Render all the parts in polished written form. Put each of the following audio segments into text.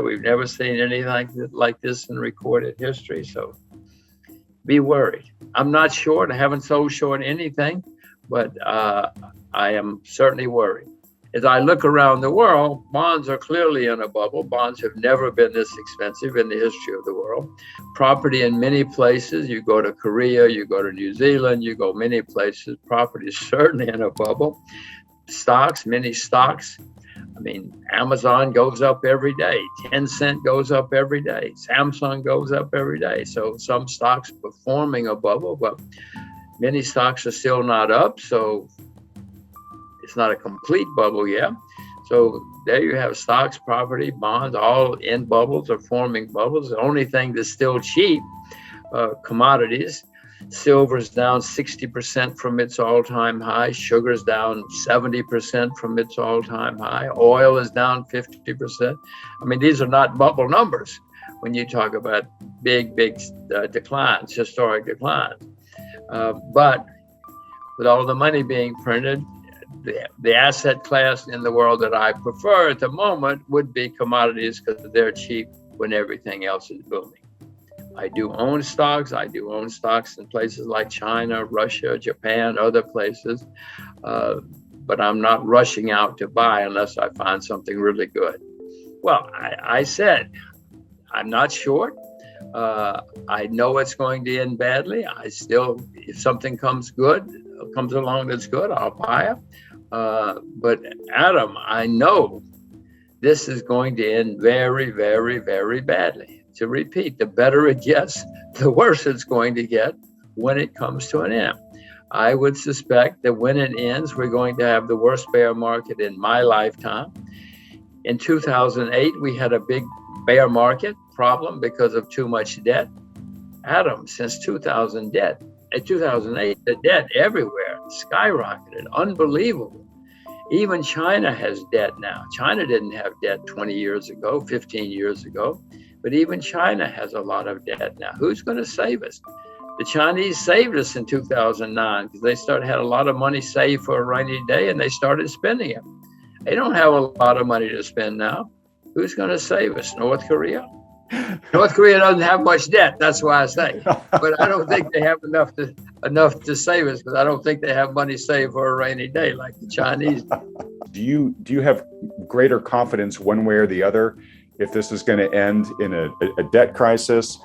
We've never seen anything like this in recorded history. So be worried. I'm not short. I haven't sold short anything, but I am certainly worried. As I look around the world, bonds are clearly in a bubble. Bonds have never been this expensive in the history of the world. Property in many places, you go to Korea, you go to New Zealand, you go many places, property is certainly in a bubble. Stocks, many stocks. I mean, Amazon goes up every day. Tencent goes up every day. Samsung goes up every day. So some stocks performing a bubble, but many stocks are still not up. So it's not a complete bubble yet. So there you have stocks, property, bonds, all in bubbles or forming bubbles. The only thing that's still cheap, commodities. Silver's down 60% from its all-time high. Sugar's down 70% from its all-time high. Oil is down 50%. I mean, these are not bubble numbers when you talk about big declines, historic declines. But with all the money being printed, the asset class in the world that I prefer at the moment would be commodities because they're cheap when everything else is booming. I do own stocks. I do own stocks in places like China, Russia, Japan, other places. But I'm not rushing out to buy unless I find something really good. Well, I said, I'm not short. I know it's going to end badly. If something comes along that's good, I'll buy it. But Adam, I know this is going to end very, very, very badly. To repeat, the better it gets, the worse it's going to get when it comes to an end. I would suspect that when it ends, we're going to have the worst bear market in my lifetime. In 2008, we had a big bear market problem because of too much debt. Adam, since 2008, the debt everywhere skyrocketed, unbelievable. Even China has debt now. China didn't have debt 20 years ago, 15 years ago. But even China has a lot of debt now. Who's going to save us? The Chinese saved us in 2009 because they had a lot of money saved for a rainy day and they started spending it. They don't have a lot of money to spend now. Who's going to save us? North Korea? North Korea doesn't have much debt. That's why I say. But I don't think they have enough to save us because I don't think they have money saved for a rainy day like the Chinese do. Do you have greater confidence one way or the other if this is going to end in a debt crisis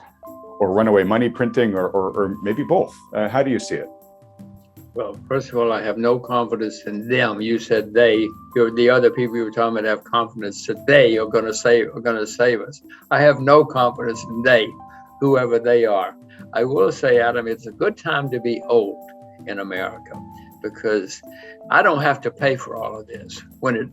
or runaway money printing or maybe both? How do you see it? Well, first of all, I have no confidence in them. You said they. The other people you were talking about have confidence that they are going to save us. I have no confidence in they, whoever they are. I will say, Adam, it's a good time to be old in America because I don't have to pay for all of this when it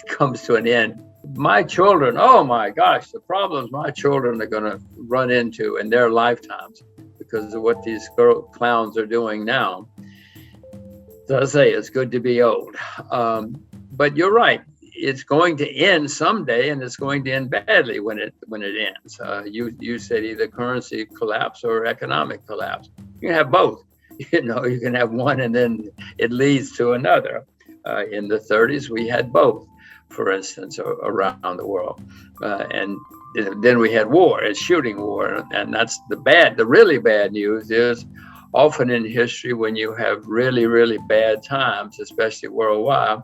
comes to an end. My children, oh my gosh, the problems my children are going to run into in their lifetimes because of what these clowns are doing now. So I say it's good to be old. But you're right. It's going to end someday, and it's going to end badly when it ends. You said either currency collapse or economic collapse. You can have both. You can have one, and then it leads to another. In the 30s, we had both, for instance, around the world, and then we had war, a shooting war, and that's the really bad news is often in history when you have really, really bad times, especially worldwide,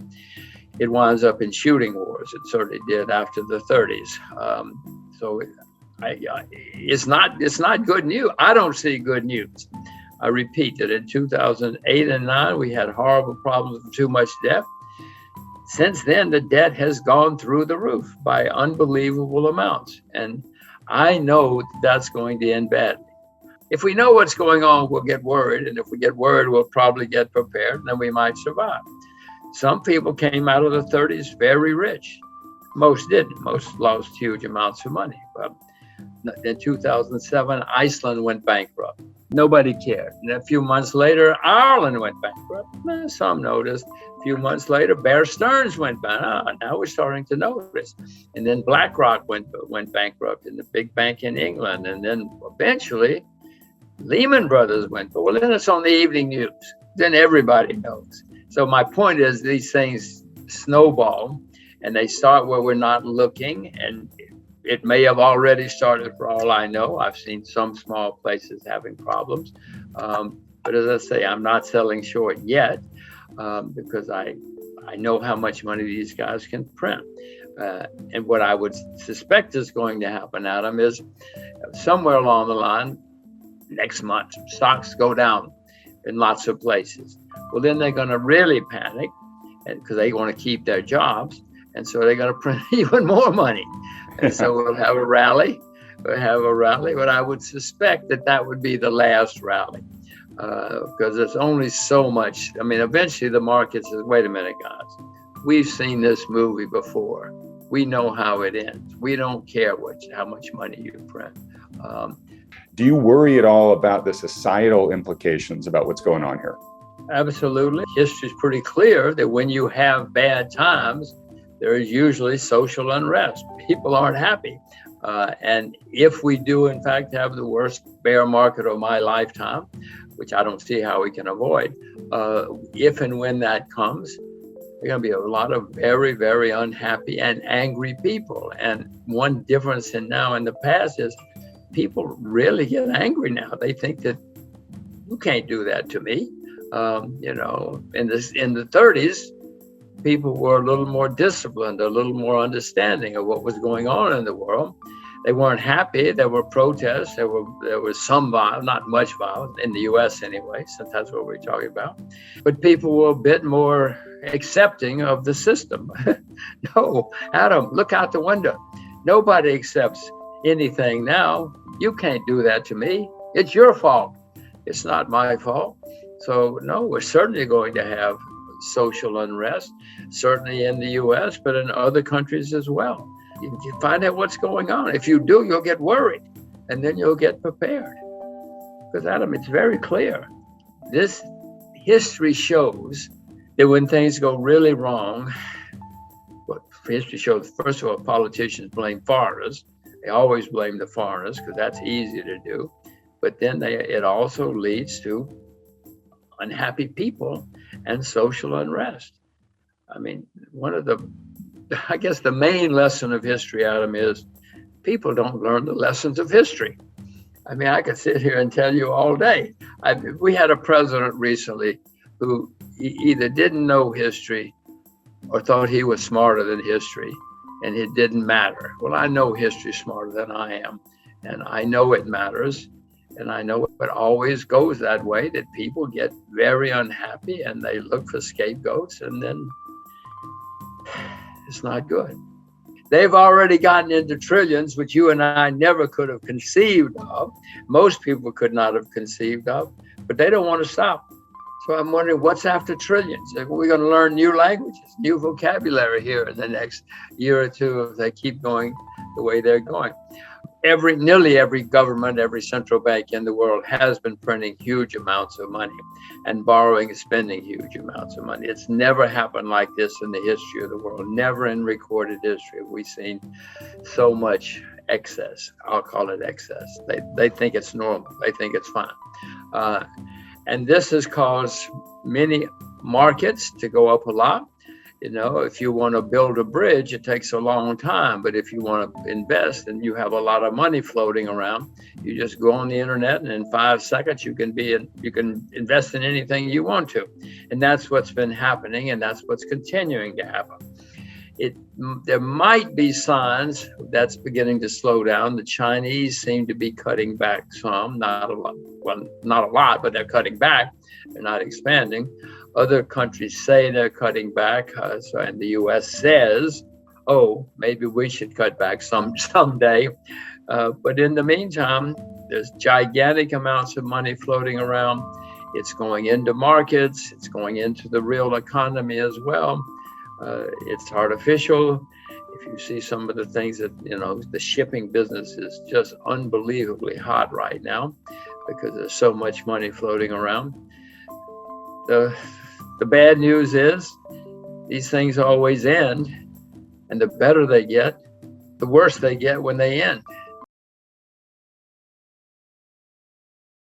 it winds up in shooting wars. It certainly did after the 30s. So it's not good news. I don't see good news. I repeat that in 2008 and 9, we had horrible problems with too much debt. Since then, the debt has gone through the roof by unbelievable amounts. And I know that's going to end badly. If we know what's going on, we'll get worried. And if we get worried, we'll probably get prepared, and then we might survive. Some people came out of the 30s very rich. Most didn't. Most lost huge amounts of money. But in 2007, Iceland went bankrupt. Nobody cared. And a few months later, Ireland went bankrupt. Some noticed. A few months later, Bear Stearns went bankrupt. Now we're starting to notice. And then BlackRock went bankrupt in the big bank in England. And then eventually, Lehman Brothers went. Well, then it's on the evening news. Then everybody knows. So my point is these things snowball and they start where we're not looking. And It may have already started for all I know. I've seen some small places having problems. But as I say, I'm not selling short yet because I know how much money these guys can print. And what I would suspect is going to happen, Adam, is somewhere along the line, next month, stocks go down in lots of places. Well, then they're going to really panic because they want to keep their jobs. And so they're going to print even more money. And so we'll have a rally. But I would suspect that would be the last rally because there's only so much. I mean, eventually the market says, wait a minute, guys, we've seen this movie before. We know how it ends. We don't care how much money you print. Do you worry at all about the societal implications about what's going on here? Absolutely. History is pretty clear that when you have bad times, there is usually social unrest. People aren't happy. And if we do, in fact, have the worst bear market of my lifetime, which I don't see how we can avoid, if and when that comes, there are going to be a lot of very, very unhappy and angry people. And one difference in now and the past is people really get angry now. They think that you can't do that to me. In the 30s, people were a little more disciplined, a little more understanding of what was going on in the world. They weren't happy. There were protests. There was some violence, not much violence in the U.S. anyway, since that's what we're talking about. But people were a bit more accepting of the system. No, Adam, look out the window. Nobody accepts anything now. You can't do that to me. It's your fault. It's not my fault. So no, we're certainly going to have social unrest, certainly in the U.S., but in other countries as well. You find out what's going on. If you do, you'll get worried, and then you'll get prepared. Because, Adam, it's very clear. This history shows that when things go really wrong, what history shows, first of all, politicians blame foreigners. They always blame the foreigners because that's easy to do. But then it also leads to unhappy people and social unrest. I mean, I guess the main lesson of history, Adam, is people don't learn the lessons of history. I mean, I could sit here and tell you all day. We had a president recently who either didn't know history or thought he was smarter than history, and it didn't matter. Well, I know history smarter than I am, and I know it matters. And I know it always goes that way, that people get very unhappy and they look for scapegoats, and then it's not good. They've already gotten into trillions, which you and I never could have conceived of. Most people could not have conceived of, but they don't want to stop. So I'm wondering what's after trillions. We're going to learn new languages, new vocabulary here in the next year or two if they keep going the way they're going. Nearly every government, every central bank in the world has been printing huge amounts of money and borrowing and spending huge amounts of money. It's never happened like this in the history of the world. Never in recorded history have we seen so much excess. I'll call it excess. They think it's normal. They think it's fine. And this has caused many markets to go up a lot. You know, if you want to build a bridge, it takes a long time. But if you want to invest and you have a lot of money floating around, you just go on the internet and in 5 seconds you can invest in anything you want to. And that's what's been happening, and that's what's continuing to happen. There might be signs that's beginning to slow down. The Chinese seem to be cutting back some, not a lot. Well, not a lot, but they're cutting back. They're not expanding. Other countries say they're cutting back, and the U.S. says, "Oh, maybe we should cut back someday." But in the meantime, there's gigantic amounts of money floating around. It's going into markets. It's going into the real economy as well. It's artificial. If you see some of the things that, the shipping business is just unbelievably hot right now because there's so much money floating around. The bad news is these things always end, and the better they get, the worse they get when they end.